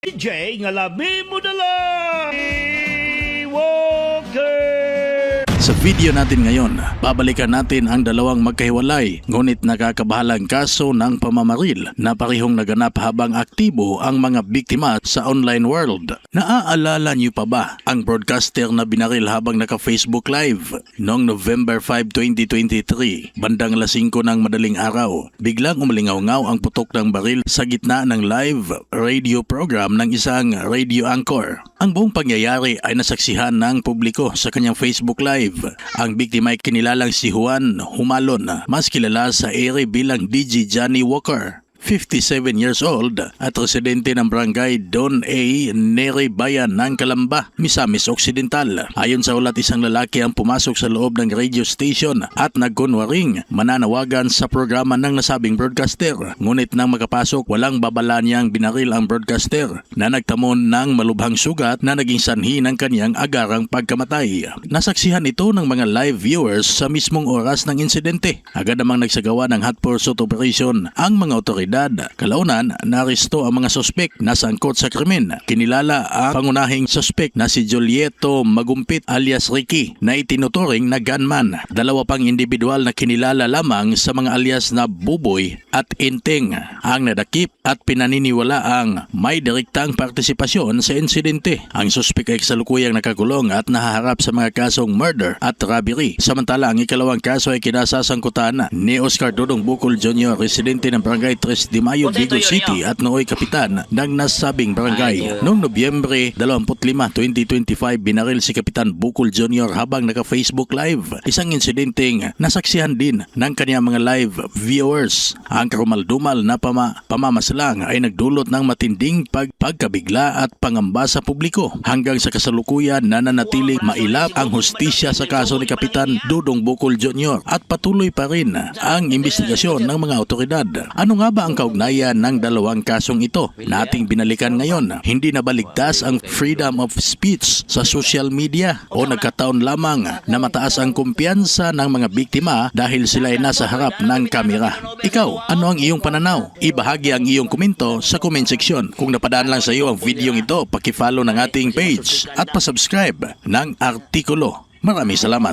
DJ nga labi mo na lang Walker. Sa video natin ngayon, babalikan natin ang dalawang magkahiwalay ngunit nakakabahalang kaso ng pamamaril na parehong naganap habang aktibo ang mga biktima sa online world. Naaalala niyo pa ba ang broadcaster na binaril habang naka-Facebook Live? Noong November 5, 2023, bandang alas 5 ng madaling araw, biglang umalingaw-ngaw ang putok ng baril sa gitna ng live radio program ng isang radio anchor. Ang buong pangyayari ay nasaksihan ng publiko sa kanyang Facebook Live. Ang biktima ay kinilalang si Juan Humalon, mas kilala sa ere bilang DJ Johnny Walker. 57 years old at residente ng barangay Don A. Neri Bayan ng Calamba, Misamis Occidental. Ayon sa ulat, isang lalaki ang pumasok sa loob ng radio station at nagkunwaring mananawagan sa programa ng nasabing broadcaster. Ngunit nang makapasok, walang babala niyang binaril ang broadcaster na nagtamon ng malubhang sugat na naging sanhi ng kanyang agarang pagkamatay. Nasaksihan ito ng mga live viewers sa mismong oras ng insidente. Agad namang nagsagawa ng hot pursuit operation ang mga otoridad. Kalaunan, naaresto ang mga sospek na sangkot sa krimen. Kinilala ang pangunahing sospek na si Julieto Magumpit alias Ricky na itinuturing na gunman. Dalawa pang individual na kinilala lamang sa mga alias na Buboy at Inteng ang nadakip at pinaniniwala ang may direktang partisipasyon sa insidente. Ang sospek ay kasalukuyang nakakulong at nahaharap sa mga kasong murder at robbery. Samantala, ang ikalawang kaso ay kinasasangkutan ni Oscar Dodong Bukol Jr., residente ng barangay 3 de Mayo, Vigo City at nooy kapitan ng nasabing barangay. Noong Nobyembre 25, 2025, binaril si Kapitan Bukol Jr. habang naka-Facebook Live. Isang insidenteng nasaksihan din ng kanyang mga live viewers. Ang karumaldumal na pamamaslang ay nagdulot ng matinding pagkabigla at pangamba sa publiko hanggang sa kasalukuyan na nanatiling mailap ang hustisya sa kaso ni Kapitan Dodong Bukol Jr. at patuloy pa rin ang investigasyon ng mga otoridad. Ano nga ba ang kaugnayan ng dalawang kasong ito na ating binalikan ngayon? Hindi na baligtas ang freedom of speech sa social media o nagkataon lamang na mataas ang kumpiyansa ng mga biktima dahil sila ay nasa harap ng kamera? Ikaw, ano ang iyong pananaw? Ibahagi ang iyong komento sa comment section. Kung napadaan lang sa iyo ang video ito, paki-follow ng ating page at pa-subscribe ng artikulo. Maraming salamat.